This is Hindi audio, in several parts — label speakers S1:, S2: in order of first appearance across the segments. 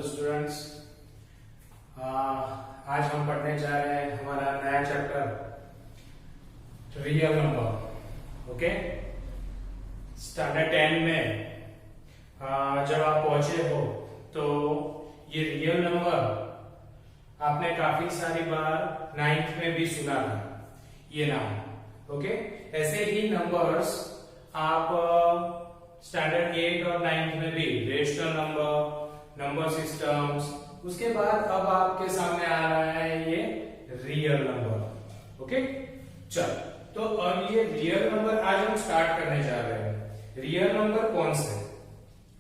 S1: स्टूडेंट्स, आज हम पढ़ने जा रहे हैं हमारा नया chapter real number. Okay, standard 10 में जब आप पहुंचे हो तो ये रियल नंबर आपने काफी सारी बार 9th में भी सुना था ये नाम। ओके, ऐसे ही नंबर्स आप स्टैंडर्ड 8 और 9th में भी रेशनल नंबर, नंबर सिस्टम्स, उसके बाद अब आपके सामने आ रहा है ये रियल नंबर। ओके, चल तो अब ये रियल नंबर आज हम स्टार्ट करने जा रहे हैं। रियल नंबर कौन से?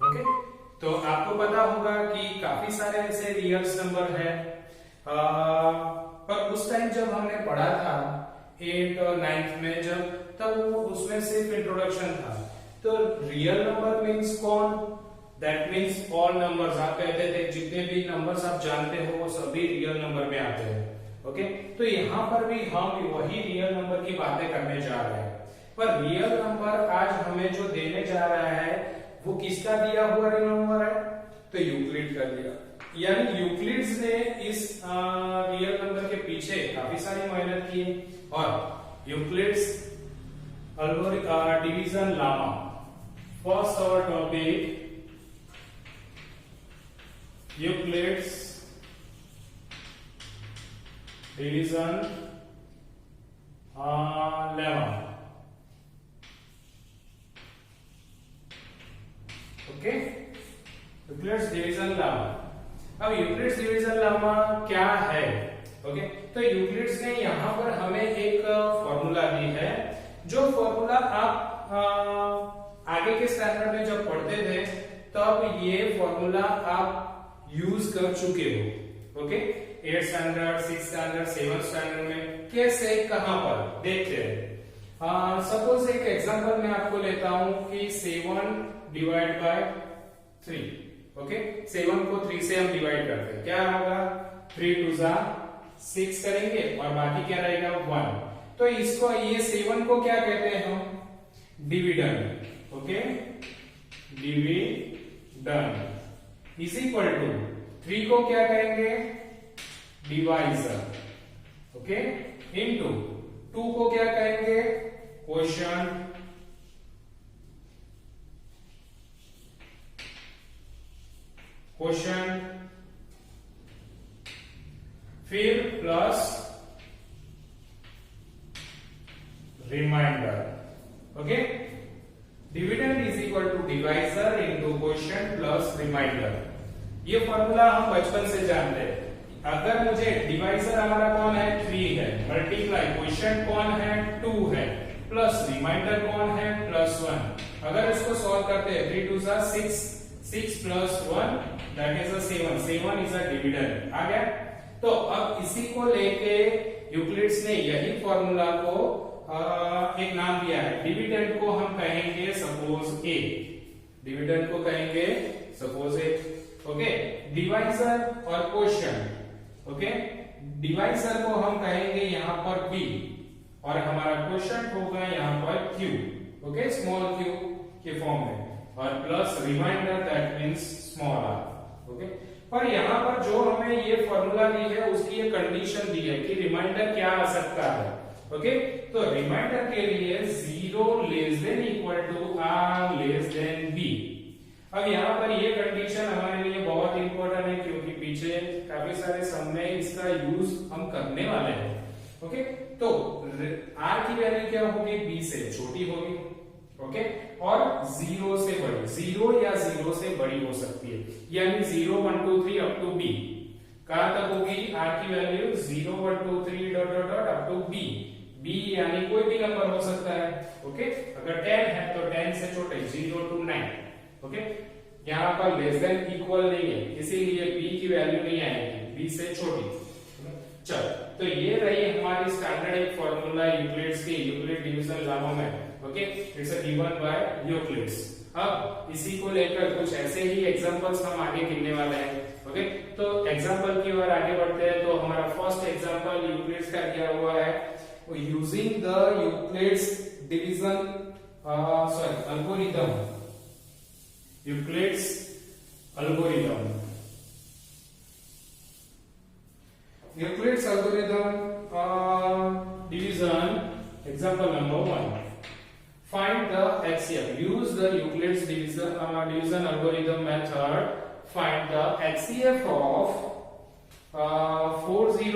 S1: ओके, तो आपको पता होगा कि काफी सारे ऐसे रियल नंबर है, पर उस टाइम जब हमने पढ़ा था 8 और 9th में जब, तब वो उसमें सिर्फ इंट्रोडक्शन था। तो रियल नंबर मीन्स कौन? That means all numbers. आप कहते थे जितने भी नंबर्स आप जानते हो वो सभी रियल नंबर में आते हैं। ओके, तो यहाँ पर भी हम वही रियल नंबर की बातें करने जा रहे हैं, पर रियल नंबर आज हमें जो देने जा रहा है वो किसका दिया हुआ रियल नंबर है? तो यूक्लिड का दिया, यानी यूक्लिड्स ने इस रियल नंबर के पीछे काफी सारी मेहनत की और Euclid's division lemma. First our topic Euclid's division lemma. Okay, Euclid's division lemma. अब यूक्लिड्स डिवीजन लेमा क्या है? ओके, तो यूक्लिड्स ने यहां पर हमें एक फॉर्मूला दी है, जो फॉर्मूला आप आगे के स्टैंडर्ड में जब पढ़ते थे तब ये फॉर्मूला आप यूज कर चुके हो। Okay, 8th standard, 6th standard, 7th standard में कैसे, कहां पर देखते हैं। सपोज एक एग्जांपल मैं आपको लेता हूं कि 7 डिवाइड बाय 3। ओके, 7 को 3 से हम डिवाइड करते हैं, क्या होगा? 3 2 6 करेंगे और बाकी क्या रहेगा? 1। तो इसको, ये 7 को क्या कहते हैं हम? Dividend. Okay, dividend is equal to 3 को क्या कहेंगे? डिवाइजर। ओके, इनटू 2 को क्या कहेंगे? क्वोशिएंट। क्वोशिएंट फिर plus remainder. Okay, dividend is equal to divisor into quotient plus remainder. ये फॉर्मूला हम बचपन से जानते हैं। अगर मुझे डिवाइजर हमारा कौन है? 3 है, मल्टीप्लाई क्वोशिएंट कौन है? 2 है, प्लस रिमाइंडर कौन है? +1। अगर इसको सॉल्व करते हैं 3 2 6, 6 + 1 that is 7। 7 is a dividend. आ गया? तो अब इसी को लेके यूक्लिड्स ने यही फॉर्मूला को एक नाम दिया है। डिविडेंड को हम कहेंगे सपोज ए, डिविडेंड को कहेंगे सपोज ए। ओके, डिवाइजर और क्वोशिएंट। ओके, डिवाइजर को हम कहेंगे यहां पर बी और हमारा क्वोशिएंट होगा यहां पर क्यू। ओके, स्मॉल क्यू के फॉर्म में, और plus remainder that means small R. Okay, पर यहां पर जो हमें ये फॉर्मूला दी है उसकी ये कंडीशन दी है कि रिमाइंडर क्या आ सकता है। ओके, तो रिमाइंडर के लिए 0 <= r b। अब यहाँ पर ये कंडीशन हमारे लिए बहुत इंपॉर्टेंट है क्योंकि पीछे काफी सारे सम में इसका यूज हम करने वाले हैं। ओके, तो r की वैल्यू क्या होगी? b से छोटी होगी। ओके, और 0 से बड़ी, 0 या 0 से बड़ी हो सकती है, यानी 0 1 2 3 अप टू b। कहां तक होगी r की value? 0 1 2 3 dot up to b। b यानी कोई भी नंबर हो सकता है। ओके, अगर 10 है तो 10 से छोटे 0 to 9। ओके, यहाँ पर लेस देन इक्वल नहीं है, इसीलिए b की वैल्यू नहीं आएगी, b से छोटी। चल, तो ये रही हमारी स्टैंडर्ड एक फॉर्मूला यूक्लिड्स की, यूक्लिड डिवीजन लेमा में। Okay, it's given by Euclid's. अब इसी को लेकर कुछ ऐसे ही एग्जांपल्स हम आगे गिनने वाले हैं। ओके, तो एग्जांपल की ओर आगे बढ़ते हैं। तो हमारा फर्स्ट एग्जांपल यूक्लिड्स का दिया हुआ है, using the Euclid's division algorithm, Euclid's algorithm. Euclid's algorithm division, example number 1. Find the HCF. Use the Euclid's division algorithm method. Find the HCF of 40.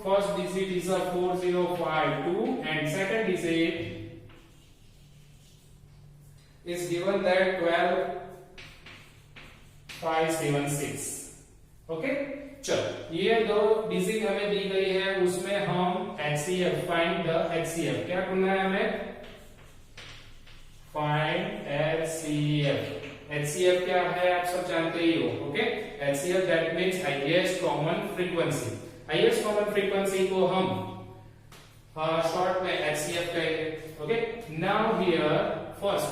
S1: First digit is a 4052 and second digit is given that 12576. Okay चलो, ये दो डिजिट हमें दी गई है, उसमें हम HCF फाइंड द HCF क्या करना है हमें? फाइंड HCF क्या है आप सब जानते ही हो. Okay, HCF that means highest common frequency. Highest common frequency को हम शॉर्ट में HCF कहेंगे. ओके, नाउ हियर फर्स्ट,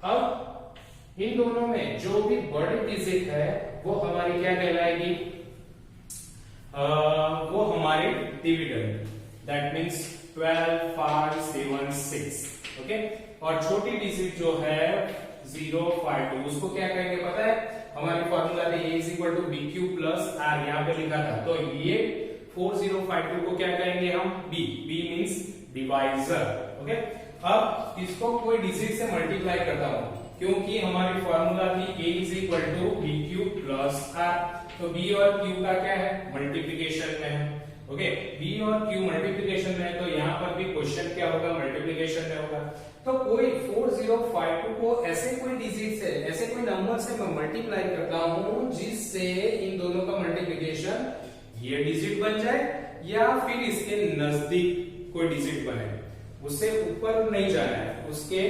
S1: अब इन दोनों में जो भी बड़ी डिजिट है वो हमारी क्या कहलाएगी? वो हमारी डिविडेंड, दैट मींस 12576. ओके, और छोटी डिजिट जो है 052 उसको क्या कहेंगे पता है? हमारी फॉर्मूला थी A = BQ + R, यहाँ पे लिखा था. तो ये 4052 को क्या कहेंगे हम? B means divisor. ओके, अब इसको कोई डिजिट से मल्टीप्लाई करता हूं क्योंकि हमारी फॉर्मूला थी A = BQ + R. तो B और Q का क्या है? मल्टीप्लिकेशन में है. ओके, B और Q मल्टीप्लिकेशन में है, तो यहाँ पर भी क्वेश्चन क्या होगा? मल्टीप्लिकेशन में होगा. तो कोई 4052 को ऐसे कोई डिजिट से, ऐसे कोई नंबर से मैं मल्टीप्लाई करता हूं जिससे इन दोनों का मल्टीप्लिकेशन ये डिजिट बन जाए या फिर इसके नजदीक कोई डिजिट बने. उससे ऊपर नहीं जाना है, उसके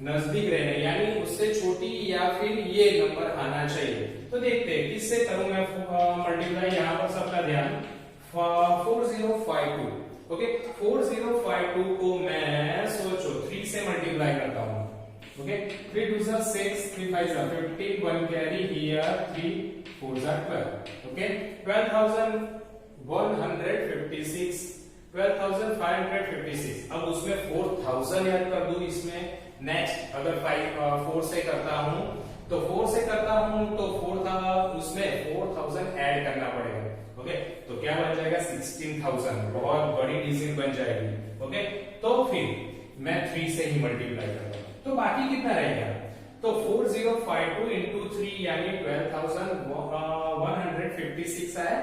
S1: नजदीक रहना, यानी उससे छोटी या फिर ये नंबर आना चाहिए. तो देखते हैं किससे करूं मैं मल्टीप्लाई. यहाँ पर सबका ध्यान 4052. ओके, 4052 को मैं सोचो 3 से मल्टीप्लाई करता हूं. Okay, 3 2 6, 3 5 15, 1 carry here, 3 4 12. ओके, 12156, 12556. अब उसमें 4000 ऐड कर दूं इसमें. नेक्स्ट अगर 4 से करता हूं तो 4 से करता हूं तो 4 था, उसमें 4000 ऐड करना पड़ेगा. ओके, तो क्या बन जाएगा? 16000. बहुत बड़ी डिजिट बन जाएगी. ओके, तो फिर मैं 3 से ही मल्टीप्लाई करता हूं तो बाकी कितना रहेगा? तो 4052 into 3 यानी 12156 आया.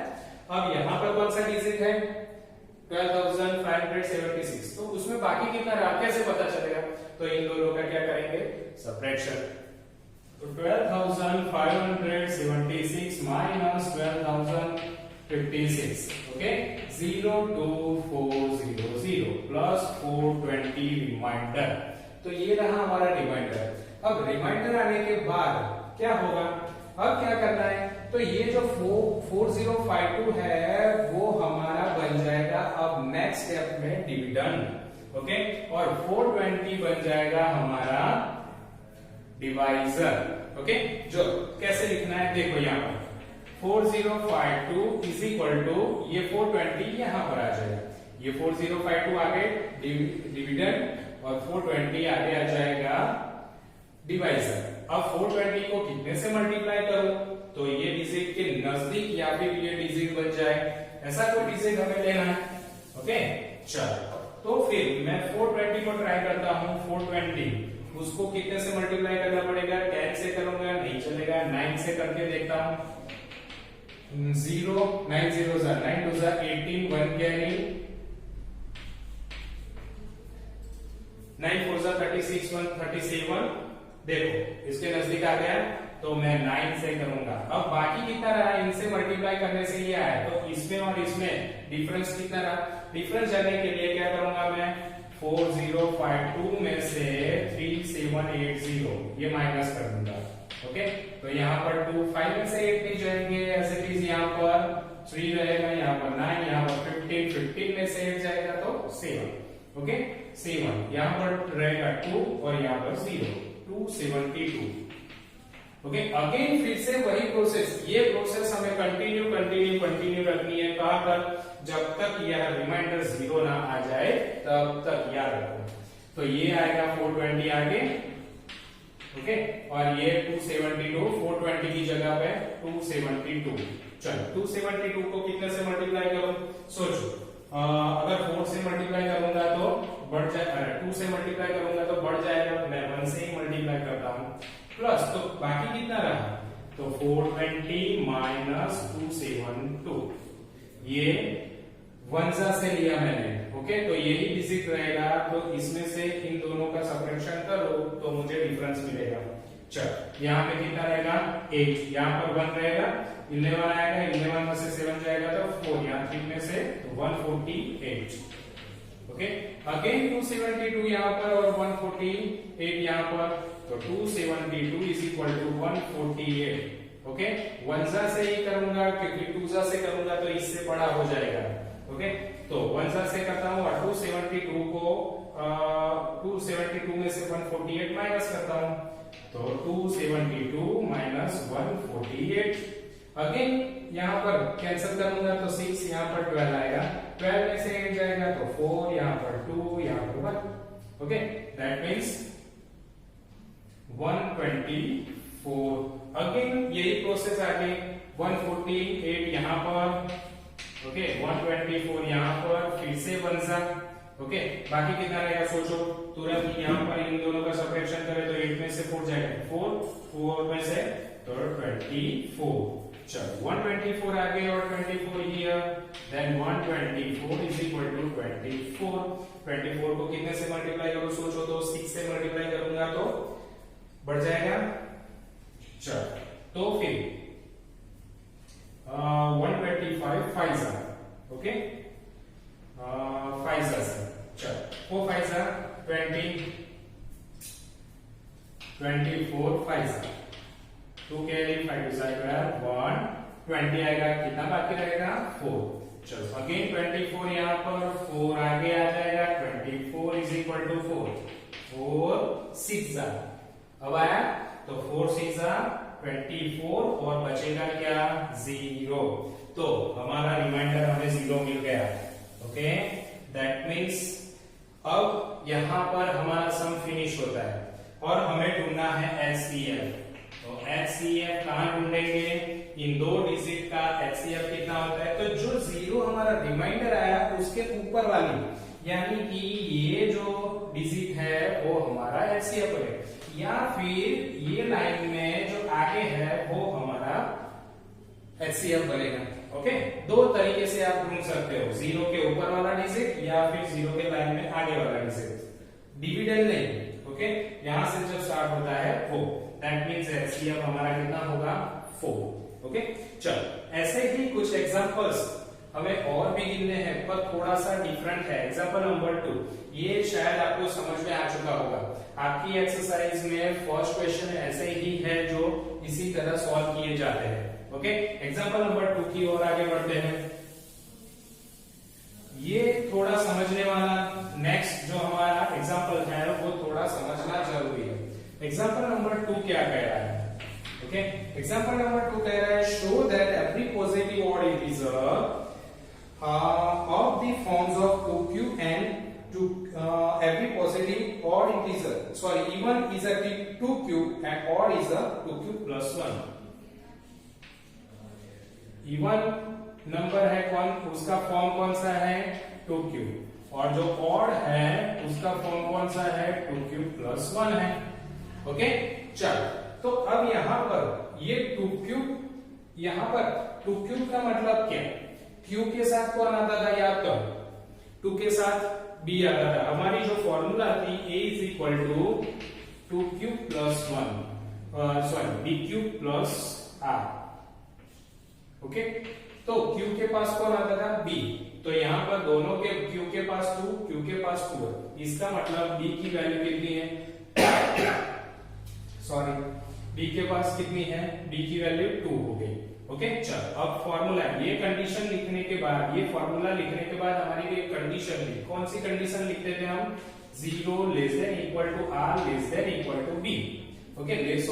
S1: अब यहां पर कौन सा डिजिट है? 12576. तो उसमें बाकी कितना रहा कैसे पता चलेगा? तो इन दोनों का क्या करेंगे? सब्ट्रैक्शन. तो 12576 माइनस 12056. Okay, 02400 plus 420 reminder. तो ये रहा हमारा रिमाइंडर. अब रिमाइंडर आने के बाद क्या होगा? अब क्या करना है? तो ये जो 4052 है वो हमारा बन जाएगा अब नेक्स्ट स्टेप में डिविडेंड. ओके, और 420 बन जाएगा हमारा डिवाइजर. ओके, जो कैसे लिखना है देखो यहाँ पर 4052 इज इक्वल टू ये 420 यहाँ पर आ जाएगा. ये 4052 आगे डिविडेंड और 420 आगे आ जाएगा डिवाइजर. अब 420 को कितने से मल्टीप्लाई करूं तो ये डिजिट के नजदीक या फिर ये डिजिट बन जाए, ऐसा कोई डिजिट हमें लेना है. ओके, चलो तो फिर मैं 420 को ट्राई करता हूं. 420 उसको कितने से मल्टीप्लाई करना पड़ेगा? 10 से करूंगा नहीं चलेगा. 9 से करके देखता हूं. 0 9 0 9 2 18, 1 कैरी, 9 4 36, 1 37. देखो इसके नजदीक आ गया तो मैं 9 से करूंगा. अब बाकी कितना रहा? इनसे मल्टीप्लाई करने से ये आया, तो इसमें और इसमें डिफरेंस कितना रहा? डिफरेंस जानने के लिए क्या करूंगा मैं? 4052 में से 3780 ये माइनस कर दूंगा. ओके, तो यहाँ पर 2 5 में से 8 नहीं जाएंगे, ऐसे चीज यहाँ पर 3 रहेगा, यहाँ पर 9, यहाँ पर 15 में से 8 जाएगा तो 7. ओके, 7 यहाँ पर रहेगा 2 और यहाँ पर 0, 272. ओके, अगेन फिर से वही प्रोसेस. ये प्रोसेस हमें कंटिन्यू रखनी है. कहां तक? जब तक यह रिमाइंडर 0 ना आ जाए तब तक याद रखो. तो ये आएगा 420 आगे. ओके, और ये 272, 420 की जगह पे 272. चलो 272 को कितने से मल्टीप्लाई करूं, सोचो। अगर 4 से मल्टीप्लाई करूंगा तो बढ़ जाएगा, 2 से मल्टीप्लाई करूंगा तो बढ़ जाएगा, मैं 1 से ही मल्टीप्लाई करता हूं, प्लस तो बाकी कितना रहा, तो 420 माइनस 272, ये 1 से लिया मैंने, ओके। तो यही डिजिट रहेगा, तो इसमें से इन दोनों का सब्ट्रैक्शन करो तो मुझे डिफरेंस मिलेगा। चल यहाँ पे कितना रहेगा 8, यहाँ पर 1 रहेगा, 11 आएगा, 11 में से 7 जाएगा तो 4, यहाँ 3 में से 148, ओके। अगेन 272 यहाँ पर और 148 यहाँ पर, तो 272 इज इक्वल टू 148, ओके। 1 से ही करूंगा क्योंकि 2 से करूंगा तो इससे बड़ा हो जाएगा, ओके। तो 1 से करता हूँ और 272 को 272 में से 148 माइनस करता हूँ, तो 272 माइनस 148, अगेन यहाँ पर कैंसिल करूंगा तो 6, यहाँ पर 12 आएगा, 12 में से 8 जाएगा तो 4, यहाँ पर 2, यहाँ पर 1, ओके। दैट मीन्स 124, अगेन यही प्रोसेस आगे, 148 यहाँ पर, ओके, 124 यहाँ पर, फिर से 1 ओके। बाकी कितना रहेगा सोचो, तुरंत यहाँ पर इन दोनों का सब्ट्रैक्शन करें तो 8 में से 4 जाएगा, 4 में से तो 24, चलो 124 आगे और 24 here, then 124 is equal to 24 को कितने से मल्टीप्लाई करो सोचो, तो 6 से मल्टीप्लाई करूंगा तो बढ़ जाएगा, चलो तो फिर 125 5 ओके, 5 से चल 4 5 20 24 5 2 कैरी 5 जाएगा 1 20 आएगा, कितना बाकी रहेगा 4, चलो अगेन 24 यहाँ पर 4 आगे आ जाएगा, 24 इज इक्वल टू 4 6 अब आया तो 4 6 24 और बचेगा क्या 0, तो हमारा रिमाइंडर हमें 0 मिल गया, ओके। दैट मीन्स अब यहां पर हमारा सम फिनिश होता है और हमें ढूंढना है HCF, तो HCF कहां ढूंढेंगे, इन दो डिजिट का HCF कितना होता है, तो जो 0 हमारा रिमाइंडर आया उसके ऊपर वाली, यानी कि ये जो डिजिट है वो हमारा HCF है, या फिर ये लाइन में जो आगे है वो हमारा HCF बनेगा, ओके। दो तरीके से आप ढूंढ सकते हो, 0 के ऊपर वाला डिजिट या फिर 0 के लाइन में आगे वाला डिजिट, डिविडेंड नहीं, ओके। यहां से जब स्टार्ट होता है वो, दैट मींस HCF हमारा कितना होगा 4, ओके। चलो ऐसे ही कुछ एग्जांपल्स हमें और भी गिनने हैं पर थोड़ा सा डिफरेंट है। एग्जांपल नंबर 2, ये शायद आपको समझ में आ चुका होगा, आपकी एक्सरसाइज में फर्स्ट क्वेश्चन ऐसे ही है जो इसी तरह सॉल्व किए जाते हैं, ओके। एग्जांपल नंबर 2 की ओर आगे बढ़ते हैं, ये थोड़ा समझने वाला नेक्स्ट जो हमारा एग्जांपल है वो थोड़ा समझना जरूरी है। एग्जांपल नंबर 2 क्या कह रहा है, ओके। एग्जांपल नंबर 2 कह रहा है show that every positive odd integer of the forms of 2q and every positive odd integer, sorry, even is a 2q and odd is a 2q plus 1. Even number है कौन, उसका फॉर्म कौन सा है 2q, और जो ऑड है उसका फॉर्म कौन सा है 2q plus 1 है, ओके। चल तो अब यहां पर ये 2q, यहां पर 2q का मतलब क्या, q के साथ कौन आता था याद करो, 2 के साथ b आता था, हमारी जो फॉर्मूला थी a is equal to 2q plus 1 sorry bq plus r, okay. तो q के पास कौन आता था b, तो यहां पर दोनों के q के पास 2 q के पास 2 है, इसका मतलब b की वैल्यू कितनी है सॉरी b के पास कितनी है, b की वैल्यू 2 हो गई, ओके। चल अब फॉर्मूला, ये कंडीशन लिखने के बाद, ये फॉर्मूला लिखने के बाद हमारी एक कंडीशन थी, कौन सी कंडीशन लिखते थे हम, 0 less than equal to r less than equal to b, okay, less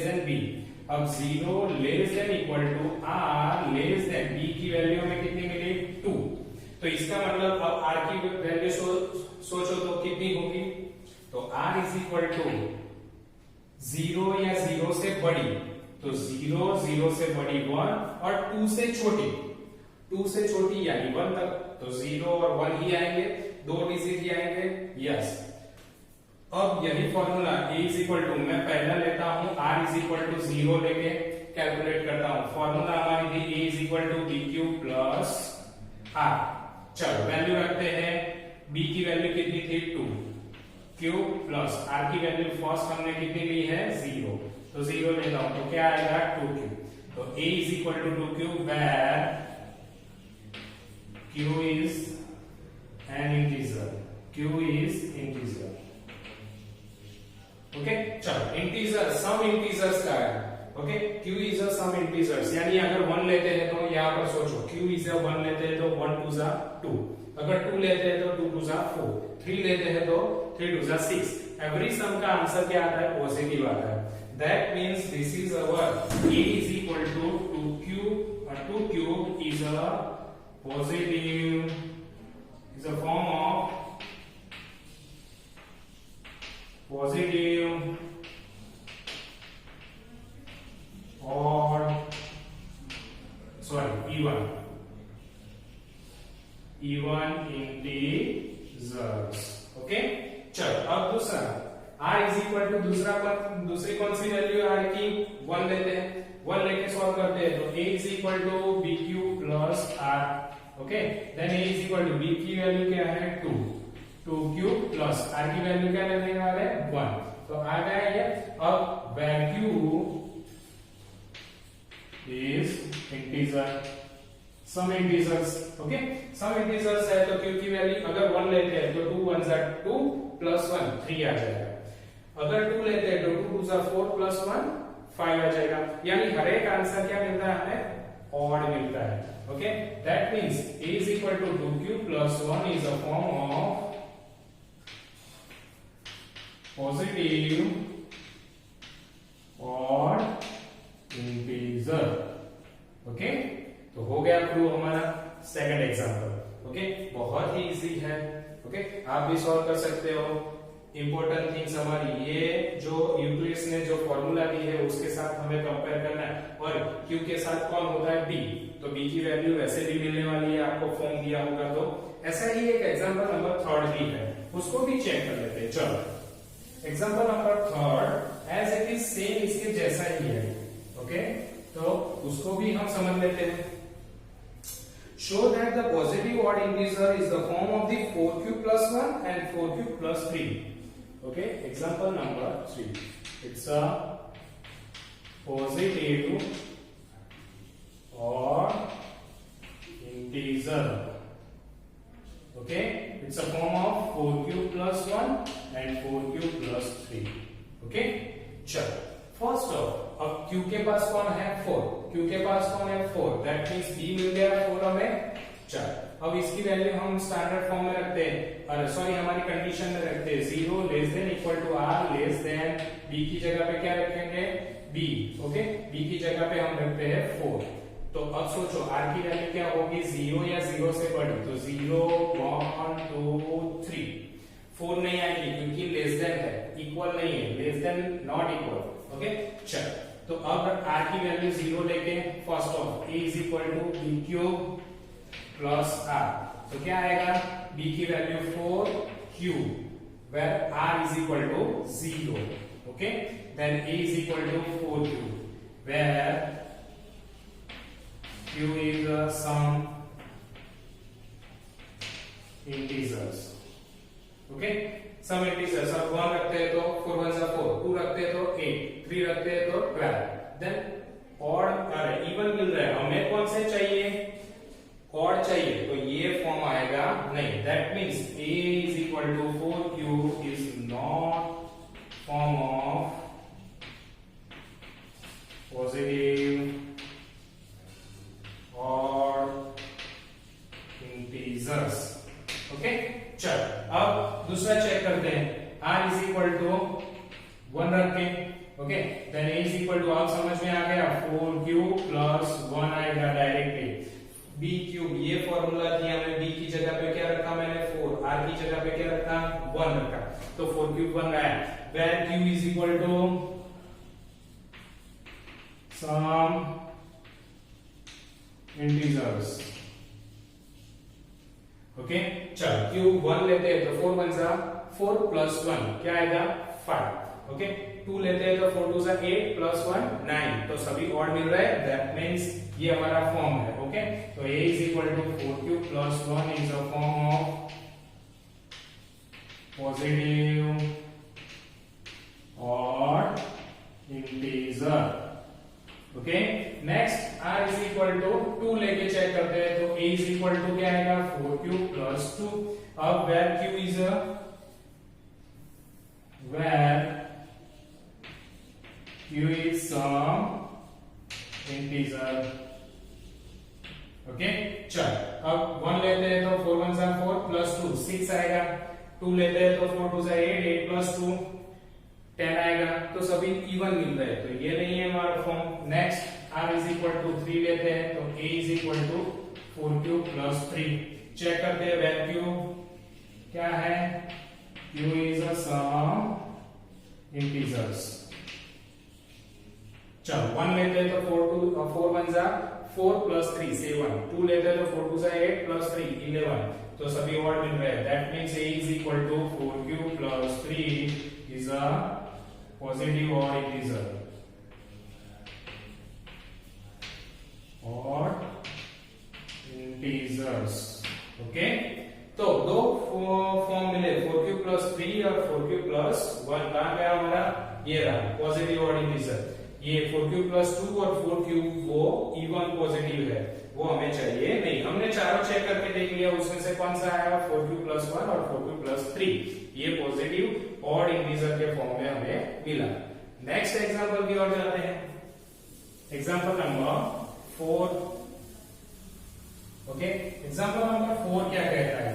S1: than b। अब 0 less than equal to r less than b की वैल्यू हमें कितनी मिली 2, तो इसका मतलब अब r की वैल्यू सोचो तो कितनी होगी, तो r इज इक्वल टू 0 या 0 से बड़ी, तो 0 0 से बड़ी 1 और 2 से छोटी, 2 से छोटी यानी 1 तक, तो 0 और 1 ही आएंगे, 2 डिजिट ही आएंगे। यस, अब यही formula a is equal to, मैं पहला लेता हूं r इज इक्वल टू 0 लेके कैलकुलेट करता हूं। फॉर्मूला हमारी थी a is equal to B Q plus r। चलो वैल्यू रखते हैं, b की वैल्यू कितनी थी 2 क्यू प्लस r की वैल्यू फर्स्ट हमने कितनी ली है 0, तो 0 लेता हूं तो क्या आएगा 2 क्यू। तो a is equal to 2 Q where q is an integer, q is integer. Okay चलो इंटीजर सम इंटीजर्स का है। Okay q is a some integers, यानी अगर 1 लेते हैं तो यहां पर सोचो q इज अ 1 लेते हैं तो 1 2 जा 2, अगर 2 लेते हैं तो 2 2 जा 4, 3 लेते हैं तो 3 2 जा 6। एवरी सम का आंसर क्या आता है, पॉजिटिव आता है। That means this is our a is equal to 2q is a positive, is a form of positive or even integers। Okay चलो अब दूसरा r इज इक्वल टू दूसरी कौन सी वैल्यू r की 1 लेते हैं, 1 लेके सॉल्व करते हैं तो a is equal to bq plus r। Okay then a is equal to b की वैल्यू क्या है 2q प्लस r की वैल्यू क्या लेने वाले 1, तो आ गया ये। अब value is integer, some integers. Okay some integers है तो q की वैल्यू अगर 1 लेते हैं तो 2 1 जा 2 प्लस 1 3 आ जाएगा, अगर 2 लेते हैं तो 2 2 जा 4 प्लस 1 5 आ जाएगा, यानी हर एक आंसर क्या मिलता है हमें ऑड मिलता है। Okay that means a is equal to 2q plus 1 is a form of positive और इंटीजर। ओके तो हो गया प्रूव हमारा सेकंड एग्जांपल। ओके बहुत ही इजी है। ओके आप भी सॉल्व कर सकते हो। इंपॉर्टेंट थिंग्स हमारी ये जो यूक्लिड्स ने जो फॉर्मूला दी है उसके साथ हमें कंपेयर करना है, और क्यू के साथ कौन होता है b, तो b की वैल्यू वैसे भी मिलने वाली है, आपको फॉर्म दिया होगा। तो ऐसा ही एक एग्जांपल नंबर 3 भी है, उसको भी चेक कर लेते हैं। चलो example number 3 as it is same इसके जैसा ही है। ओके तो उसको भी हम समझ लेते हैं। Show that the positive odd integer is the form of the 4q plus 1 and 4q plus 3। Okay example number 3, it's a positive odd integer. Okay it's a form of 4q plus 1 and 4q plus 3। Okay चलो फर्स्ट ऑफ अब q के पास कौन है 4, q के पास कौन है 4, दैट मींस b मिल गया 4 हमें। चलो अब इसकी वैल्यू हम स्टैंडर्ड फॉर्म में रखते हैं, अरे सॉरी हमारी कंडीशन में रखते हैं 0 less than equal to r less than b की जगह पे क्या रखेंगे b। ओके b की जगह पे हम रखते हैं 4। तो अब सोचो r की वैल्यू क्या होगी 0 या 0 से बड़ी, तो 0 1 2 3 4 नहीं आएगी क्योंकि लेस देन है, इक्वल नहीं है, less than not equal. Okay चल तो अब r की वैल्यू 0 लेके first of a is equal to b cube plus r, तो क्या आएगा b की value 4q where r is equal to 0। Okay then a is equal to 4q where q is some integers। Okay some integers, अब 1 रखते हैं तो 4 1 जा 4, 2 रखते हैं तो 8, 3 रखते हैं तो 12, देन ऑड अरे इवन मिल रहा है, हमें कौन से चाहिए ऑड चाहिए, तो ये फॉर्म आएगा नहीं। That means a is equal to 4q is not form of positive और इंटीजर्स। ओके चल अब दूसरा चेक करते हैं, r इज इक्वल टू 1 रखें। Okay then a is equal to, आप समझ में आ गया 4q प्लस 1 आएगा डायरेक्टली, b क्यूब ये फॉर्मूला दिया हमें, b की जगह पे क्या रखा मैंने 4, r की जगह पे क्या रखा 1 रखा, तो 4 क्यूब 1 आया। Where q is equal to some integers. Okay, चल क्यूब 1 लेते हैं तो 4 1 जा 4 प्लस 1 क्या आएगा 5। ओके, 2 लेते हैं तो 4 2 जा 8 प्लस 1 9, तो सभी ऑड मिल रहा है, दैट मींस ये हमारा फॉर्म है। ओके, तो a is equal to 4 cube plus 1 is a form of positive odd integer. Okay, next r is equal to 2 लेके चेक करते हैं तो a इज इक्वल टू क्या आएगा 4 क्यूब प्लस 2। अब where q is some integer. Okay, चल अब 1 लेते हैं तो 4 1 जा 4 प्लस 2 6 आएगा, 2 लेते हैं तो 4 2 जा 8 8 प्लस 2 10 आएगा, तो सभी इवन मिल रहे हैं, तो ये नहीं है हमारा form. Next r is equal to 3 लेते हैं तो a is equal to 4 cube plus 3। Check करते हैं वैल्यू क्या है, q is a some integers. चलो 1 लेते हैं तो 4 1 जा 4 प्लस 3 7, 2 लेते हैं तो 4 2 जा 8 प्लस 3 11, तो सभी ऑड मिल रहे हैं, that means a is equal to 4 cube plus 3 is a positive odd integer. Odd integers. Okay, तो दो फॉर्म मिले 4 क्यूब प्लस 3 और 4 क्यूब प्लस 1। कहां गया हमारा, ये रहा पॉजिटिव ऑड इंटीजर। ये 4 क्यूब प्लस 2 और 4 क्यूब वो इवन पॉजिटिव है, वो हमें चाहिए नहीं। हमने चारों चेक करके देख लिया, उसमें से कौन सा आया 4 क्यूब प्लस 1 और 4 क्यूब प्लस 3, ये पॉजिटिव ऑड इंटीजर के फॉर्म में हमें मिला। नेक्स्ट एग्जांपल की ओर जाते हैं, example number 4। Okay, example number 4 क्या कहता है,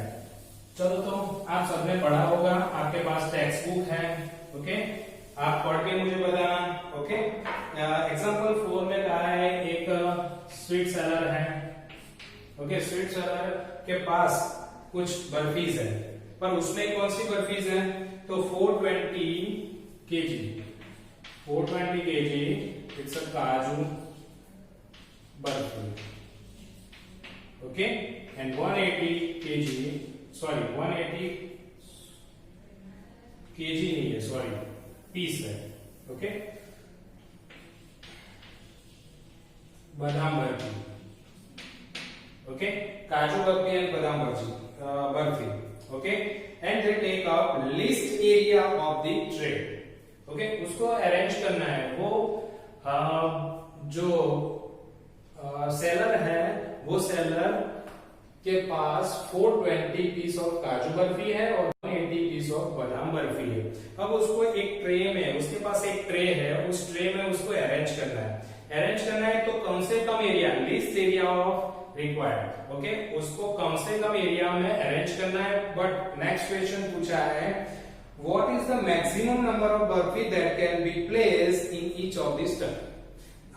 S1: चलो तो आप सबने पढ़ा होगा, आपके पास टेक्स्ट बुक है। ओके, आप पढ़ के मुझे बताना। ओके, एग्जांपल 4 में कहा है एक स्वीट सेलर है। ओके, स्वीट सेलर के पास कुछ बर्फीज है, पर उसमें कौन सी बर्फीज है, तो 420 kg, 420 kg इट्स अ काजू barfi. Okay, and 180 kg, sorry 180 kg नहीं है, सॉरी पीस है। ओके, बादाम बर्फी। ओके, काजू barfi and badam barfi. Okay, and they take up least area of the tray. Okay, उसको अरेंज करना है, वो जो सेलर है, वो सेलर के पास 420 पीस ऑफ काजू बर्फी है और 180 पीस ऑफ बादाम बर्फी है। अब उसको एक ट्रे में, उसके पास एक ट्रे है, उस ट्रे में उसको अरेंज करना है। अरेंज करना है तो कम से कम area, least area of required. Okay, उसको कम से कम एरिया में अरेंज करना है। बट नेक्स्ट क्वेश्चन पूछा है, what is the maximum number of barfi that can be placed in each of the stack.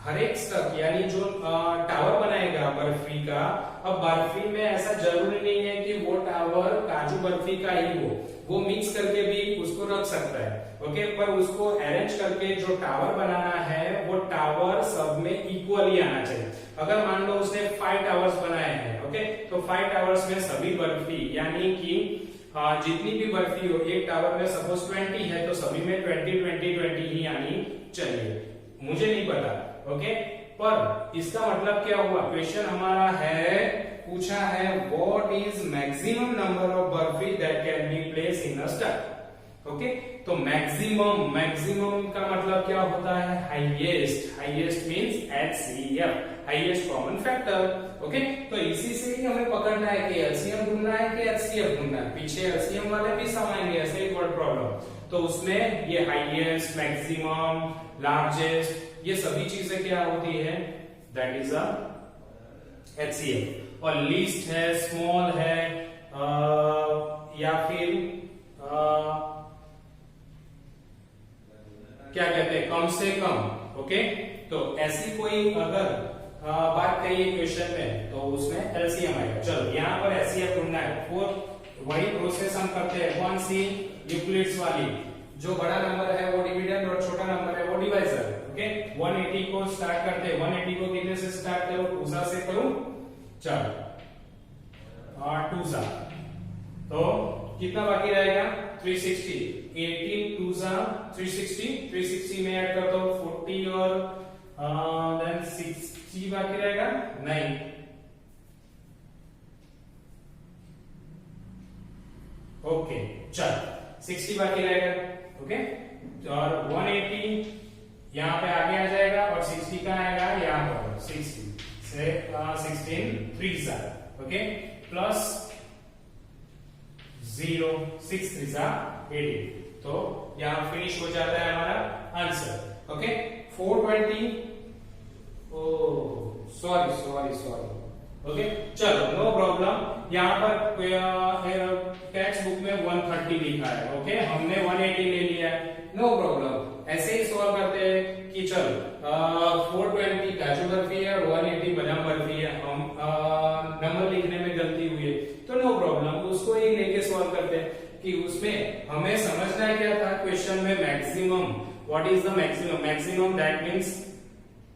S1: हर एक स्टक यानी जो टावर बनाएगा बर्फी का, अब बर्फी में ऐसा जरूरी नहीं है कि वो टावर काजू बर्फी का ही हो, वो मिक्स करके भी उसको रख सकता है। ओके, पर उसको अरेंज करके जो टावर बनाना है, वो टावर सब में इक्वली आना चाहिए। अगर मान लो उसने 5 टावर्स बनाए हैं, ओके, तो 5 टावर्स में सभी बर्फी यानी कि जितनी भी बर्फी हो, एक टावर में सपोज 20 है तो सभी में 20 20 20 ही आनी चाहिए। मुझे नहीं पता, ओके, पर इसका मतलब क्या हुआ, क्वेश्चन हमारा है, पूछा है what is maximum number of barfi that can be place in a stack. Okay, तो मैक्सिमम का मतलब क्या होता है, highest means HCF, highest common factor. Okay, तो इसी से ही हमें पकड़ना है कि एलसीएम ढूंढना है कि HCF ढूंढना है। पीछे एलसीएम वाले भी समाएंगे, ऐसे एक वर्ड प्रॉब्लम, तो उसमें ये हाईएस्ट, मैक्सिमम, लार्जेस्ट, ये सभी चीजें क्या होती है, दैट इज अ HCF। और लीस्ट है, स्मॉल है, या फिर क्या कहते हैं, कम से कम। ओके, तो ऐसी कोई अगर बात करिए क्वेश्चन में, तो उसमें एलसीएम आएगा। चलो यहाँ पर HCF ढूंढना है, वही प्रोसेस हम करते हैं, कौन सी, यूक्लिड्स वाली। जो बड़ा नंबर है वो डिविडेंड और छोटा नंबर है वो डिवाइजर। ओके 180 को स्टार्ट करते हैं। 180 को कितने से स्टार्ट करो? 2 से करूं? चलो 2 तो कितना बाकी रहेगा? 360। 18 2 360। 360 में ऐड कर दो 40 और देन 60 बाकी रहेगा 9। ओके चल 60 बाकी रहेगा। ओके और 180 यहाँ पे आगे आ जाएगा और 60 का आएगा यहाँ पर 60 से 16 3 ओके प्लस 0 6 3 18। तो यहाँ फिनिश हो जाता है हमारा आंसर। ओके 420 सॉरी ओके चलो नो प्रॉब्लम। यहाँ पर टेक्स्ट बुक में 130 लिखा है। ओके हमने 180 ले लिया है, नो प्रॉब्लम। ऐसे ही सॉल्व करते हैं कि चलो 420 काजू बर्फी है और 180 बादाम बर्फी है। हम नंबर लिखने में गलती हुई है तो नो प्रॉब्लम, उसको ही लेके सॉल्व करते हैं कि उसमें हमें समझना है क्या था क्वेश्चन में maximum. What is the maximum? Maximum that means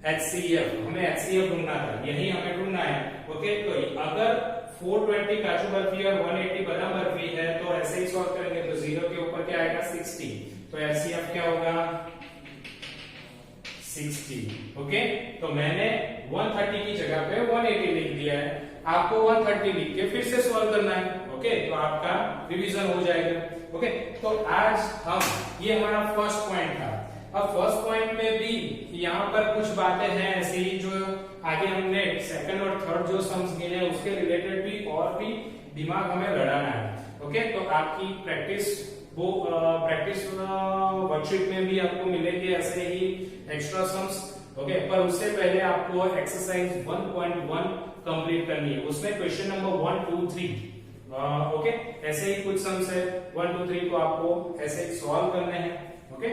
S1: HCF। हमें HCF ढूंढना था, यही हमें ढूंढना है। ओके तो अगर 420 काजू बर्फी और 180 बादाम बर्फी है तो ऐसे ही सॉल्व करेंगे तो 0 के ऊपर क्या आएगा? 60। तो HCF क्या होगा? 60। ओके तो मैंने 130 की जगह पे 180 लिख दिया है। आपको 130 लिख के फिर से सॉल्व करना है। ओके तो आपका रिवीजन हो जाएगा। ओके तो आज हम ये हमारा फर्स्ट पॉइंट था। अब फर्स्ट पॉइंट में भी यहाँ पर कुछ बातें हैं ऐसी जो आगे हमने सेकंड और थर्ड जो सम्स गिने उसके रिलेटेड भी और भी दिमाग हमें लड़ाना है। ओके तो आपकी प्रैक्टिस वो प्रैक्टिस वर्कशीट में भी आपको मिलेंगे ऐसे ही एक्स्ट्रा सम्स। ओके पर उससे पहले आपको एक्सरसाइज 1.1 कंप्लीट करनी है। उसमें क्वेश्चन नंबर 1 2 3 ओके ऐसे ही कुछ सम्स है 1 2 3 को आपको ऐसे ही सॉल्व करने हैं। ओके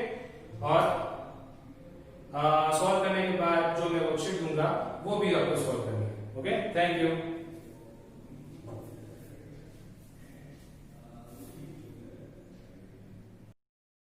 S1: और सॉल्व करने के बाद जो मैं वर्कशीट दूंगा वो भी आपको सॉल्व करना है। Okay thank you.